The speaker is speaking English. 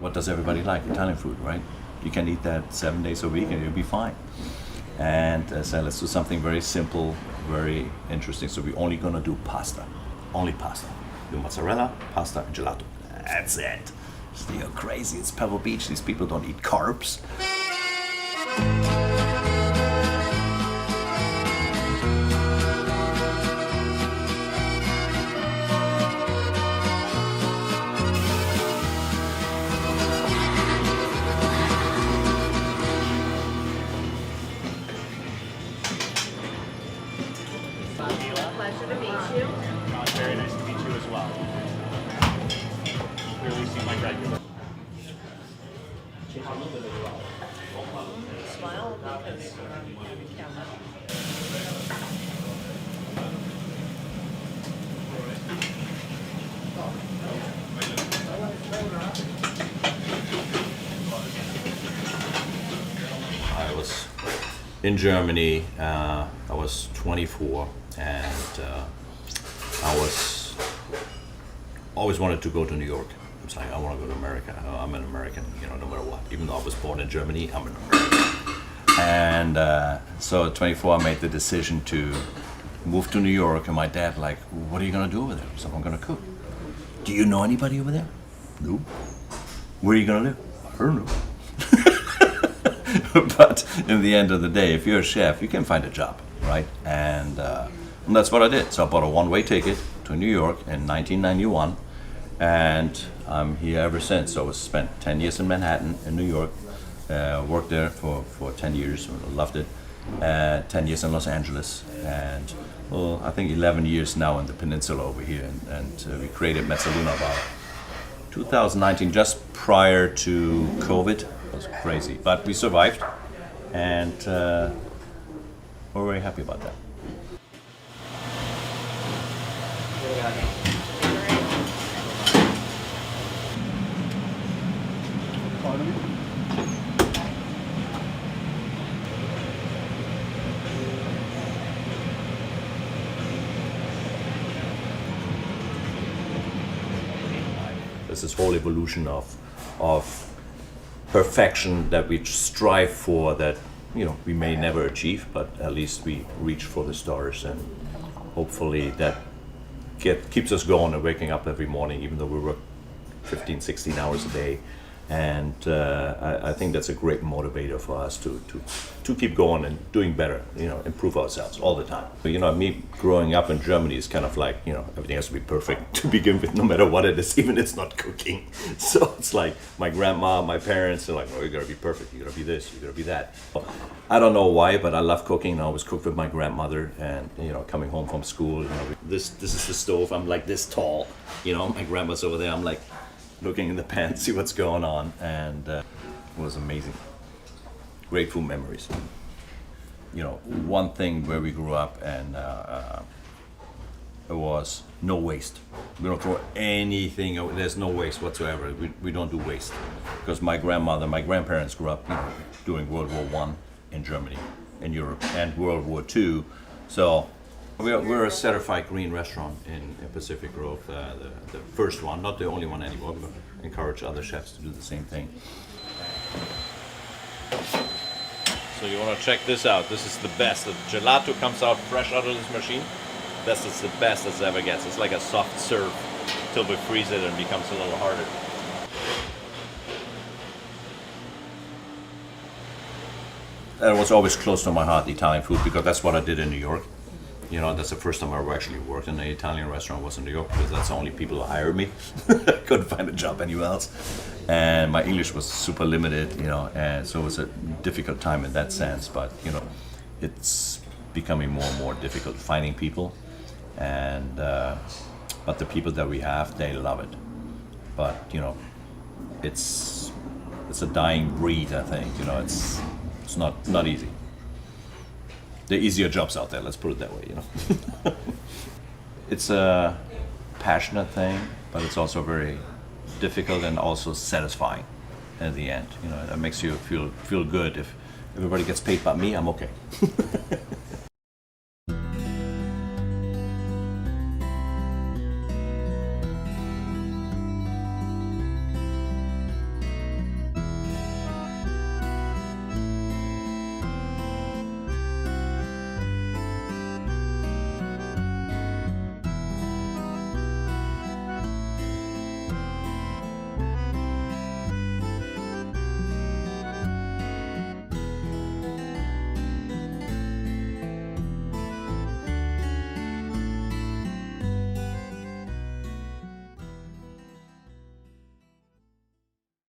what does everybody like? Italian food, right? You can eat that 7 days a week and you'll be fine. And so let's do something very simple, very interesting. So we're only gonna do pasta, only pasta. Do mozzarella, pasta, and gelato. That's it. You're crazy, it's Pebble Beach. These people don't eat carbs. Pleasure to meet you. It's very nice to meet you as well. Clearly seem like regular. Smile because camera. I was in Germany. I was 24, and I was always wanted to go to New York. I was like, I want to go to America. I'm an American, no matter what. Even though I was born in Germany, I'm an American. And so at 24, I made the decision to move to New York. And my dad, like, what are you gonna do over there? So I'm gonna cook. Do you know anybody over there? No. Where are you gonna live? I don't know. But in the end of the day, if you're a chef, you can find a job, right? And that's what I did. So I bought a one-way ticket to New York in 1991, and I'm here ever since. So I spent 10 years in Manhattan, in New York, worked there for 10 years, loved it. 10 years in Los Angeles, and well, I think 11 years now in the peninsula over here. And we created Mezzaluna about 2019, just prior to COVID. It was crazy, but we survived, and we're very happy about that. There's this whole evolution of perfection that we strive for, that we may never achieve, but at least we reach for the stars, and hopefully that keeps us going and waking up every morning, even though we work 15, 16 hours a day. And I think that's a great motivator for us to keep going and doing better, improve ourselves all the time. But, me growing up in Germany is kind of like, everything has to be perfect to begin with, no matter what it is, even it's not cooking. So it's like my grandma, my parents are like, oh, you gotta be perfect, you gotta be this, you gotta be that. I don't know why, but I love cooking. I always cooked with my grandmother, and coming home from school, this is the stove. I'm like this tall, my grandma's over there. I'm like looking in the pan, see what's going on, and it was amazing. Great food memories. One thing where we grew up, and it was no waste. We don't throw anything away. There's no waste whatsoever. We don't do waste, because my grandparents grew up during World War I in Germany, in Europe, and World War II. So we're a certified green restaurant in Pacific Grove, the first one, not the only one anymore, but encourage other chefs to do the same thing. So you want to check this out. This is the best. The gelato comes out fresh out of this machine. This is the best it ever gets. It's like a soft serve till we freeze it and it becomes a little harder. It was always close to my heart, Italian food, because that's what I did in New York. That's the first time I ever actually worked in an Italian restaurant, was in New York, because that's the only people who hired me. I couldn't find a job anywhere else. And my English was super limited, and so it was a difficult time in that sense. But, it's becoming more and more difficult finding people. And, but the people that we have, they love it. But, it's a dying breed, I think. It's not easy. There are easier jobs out there, let's put it that way, It's a passionate thing, but it's also very difficult and also satisfying in the end. It makes you feel good. If everybody gets paid by me, I'm okay.